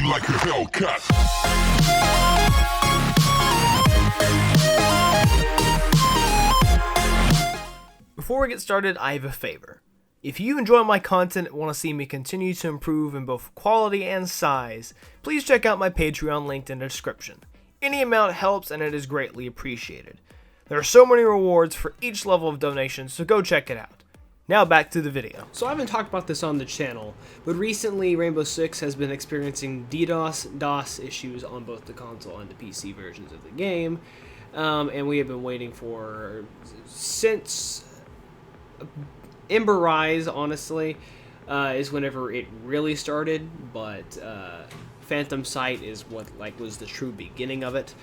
like a Hellcat. Before we get started, I have a favor. If you enjoy my content and want to see me continue to improve in both quality and size, please check out my Patreon linked in the description. Any amount helps and it is greatly appreciated. There are so many rewards for each level of donation, so go check it out. Now back to the video. So I haven't talked about this on the channel, but recently Rainbow Six has been experiencing DDoS issues on both the console and the PC versions of the game, and we have been waiting for since Ember Rise, honestly, is whenever it really started, but Phantom Sight is what was the true beginning of it.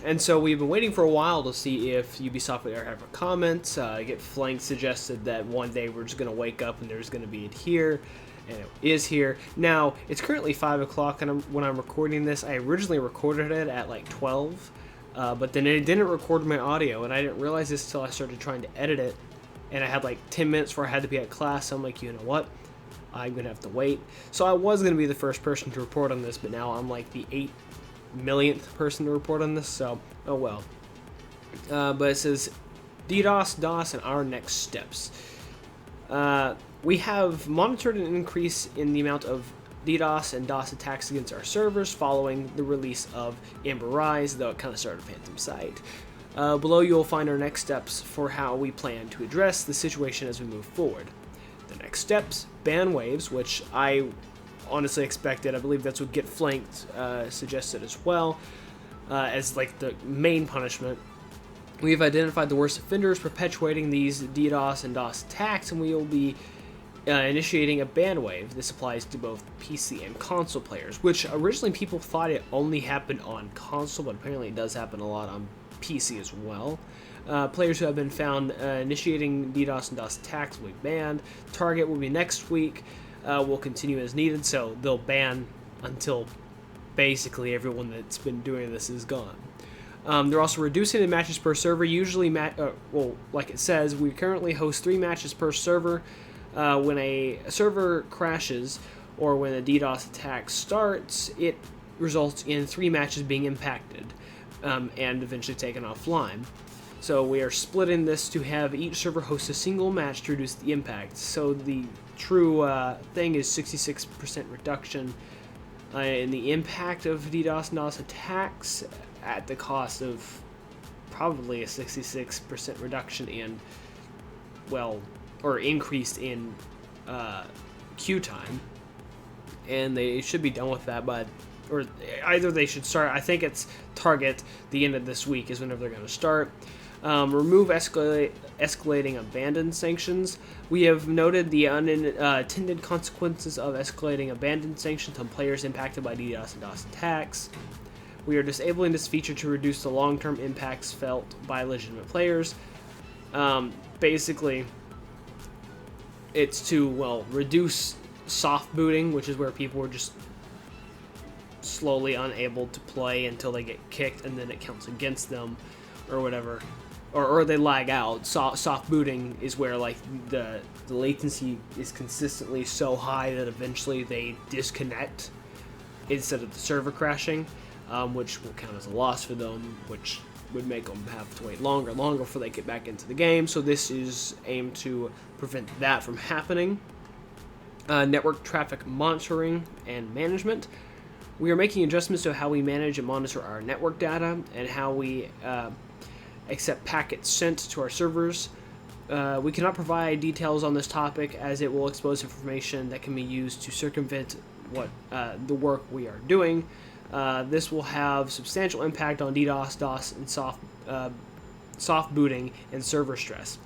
And so we've been waiting for a while to see if Ubisoft would ever have a comment. Get Flank suggested that one day we're just going to wake up and there's going to be it here, and it is here. Now, it's currently 5 o'clock and when I'm recording this. I originally recorded it at like 12, but then it didn't record my audio, and I didn't realize this until I started trying to edit it. And I had like 10 minutes before I had to be at class, so I'm like, you know what? I'm going to have to wait. So I was going to be the first person to report on this, but now I'm like the 8 millionth person to report on this, so oh well. But it says DDoS, and our next steps. We have monitored an increase in the amount of DDoS and DOS attacks against our servers following the release of Ember Rise, though it kind of started Phantom Sight. Below you will find our next steps for how we plan to address the situation as we move forward. The next steps, ban waves, which I honestly expected. I believe that's what Get Flanked suggested as well, as like the main punishment. We have identified the worst offenders perpetuating these DDoS and DOS attacks, and we will be initiating a ban wave. This applies to both PC and console players, which originally people thought it only happened on console, but apparently it does happen a lot on PC as well. Players who have been found initiating DDoS and DOS attacks will be banned. Target will be next week. Will continue as needed, so they'll ban until basically everyone that's been doing this is gone. They're also reducing the matches per server. Usually, like it says, we currently host 3 matches per server. When a server crashes or when a DDoS attack starts, it results in 3 matches being impacted and eventually taken offline. So we are splitting this to have each server host a single match to reduce the impact. So the true thing is 66% reduction in the impact of DDoS and DOS attacks at the cost of probably a 66% reduction in, or increase in queue time. And they should be done with that or either they should start, I think it's target the end of this week is whenever they're going to start. Remove escalating abandoned sanctions. We have noted the unintended consequences of escalating abandoned sanctions on players impacted by DDoS and DOS attacks. We are disabling this feature to reduce the long-term impacts felt by legitimate players. Basically, it's to, reduce soft booting, which is where people were just slowly unable to play until they get kicked and then it counts against them or whatever. Or they lag out. Soft booting is where the latency is consistently so high that eventually they disconnect instead of the server crashing, which will count as a loss for them, which would make them have to wait longer before they get back into the game. So this is aimed to prevent that from happening. Network traffic monitoring and management. We are making adjustments to how we manage and monitor our network data and how we accept packets sent to our servers. We cannot provide details on this topic as it will expose information that can be used to circumvent the work we are doing. This will have substantial impact on DDoS, DOS, and soft booting and server stress.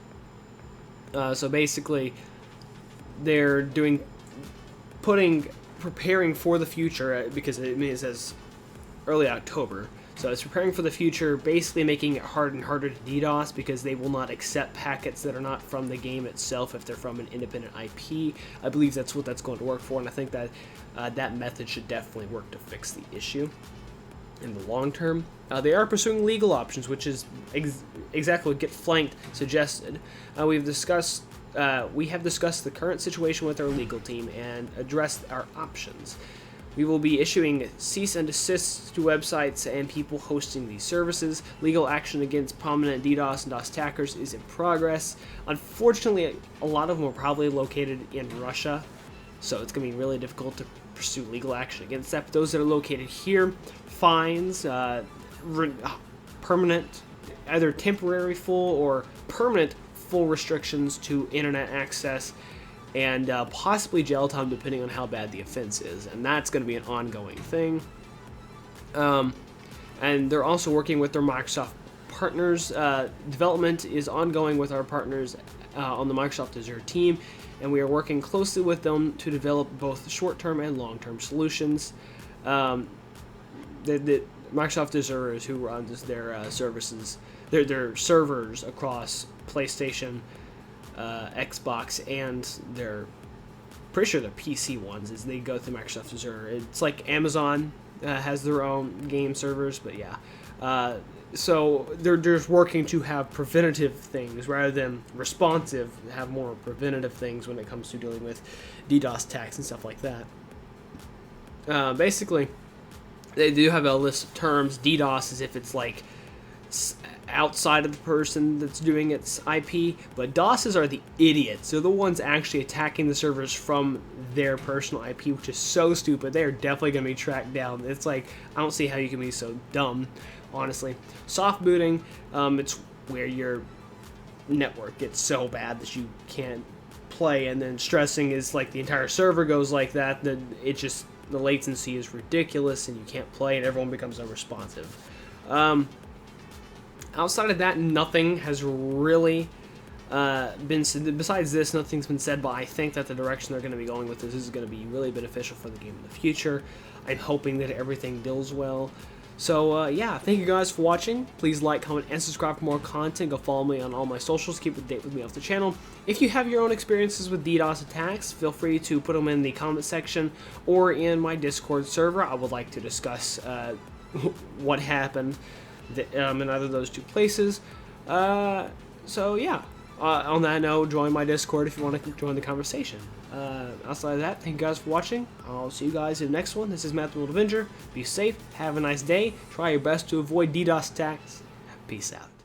So basically, they're preparing for the future because it says early October. So it's preparing for the future, basically making it harder and harder to DDoS because they will not accept packets that are not from the game itself if they're from an independent IP. I believe that's what that's going to work for, and I think that that method should definitely work to fix the issue in the long term. They are pursuing legal options, which is exactly what Get Flanked suggested. We have discussed the current situation with our legal team and addressed our options. We will be issuing cease and desist to websites and people hosting these services. Legal action against prominent DDoS and DOS attackers is in progress. Unfortunately, a lot of them are probably located in Russia, so it's going to be really difficult to pursue legal action against that. But those that are located here, fines, permanent, either temporary full or permanent full restrictions to internet access, and possibly jail time depending on how bad the offense is, and that's going to be an ongoing thing. And they're also working with their Microsoft partners. Development is ongoing with our partners on the Microsoft Azure team, and we are working closely with them to develop both short-term and long-term solutions. The Microsoft Azure is who runs their services, their servers across PlayStation, Xbox, and their pretty sure the PC ones is they go through Microsoft Azure. It's like Amazon has their own game servers, but yeah. So they're just working to have preventative things rather than responsive, have more preventative things when it comes to dealing with DDoS attacks and stuff like that. Basically, they do have a list of terms. DDoS is if it's like outside of the person that's doing its IP, but DOSes are the idiots. They're the ones actually attacking the servers from their personal IP, which is so stupid. They are definitely going to be tracked down. It's like, I don't see how you can be so dumb, honestly. Soft booting, it's where your network gets so bad that you can't play, and then stressing is like the entire server goes like that, then it just, the latency is ridiculous and you can't play and everyone becomes unresponsive. Outside of that, nothing has really been said. Besides this, nothing's been said, but I think that the direction they're going to be going with this is going to be really beneficial for the game in the future. I'm hoping that everything deals well. So, yeah, thank you guys for watching. Please like, comment, and subscribe for more content. Go follow me on all my socials. Keep up to date with me off the channel. If you have your own experiences with DDoS attacks, feel free to put them in the comment section or in my Discord server. I would like to discuss what happened in either of those two places. So yeah, on that note, join my Discord if you want to join the conversation. Outside of that, thank you guys for watching. I'll see you guys in the next one. This is EmeraldAvenger. Be safe, have a nice day, try your best to avoid DDoS attacks. Peace out.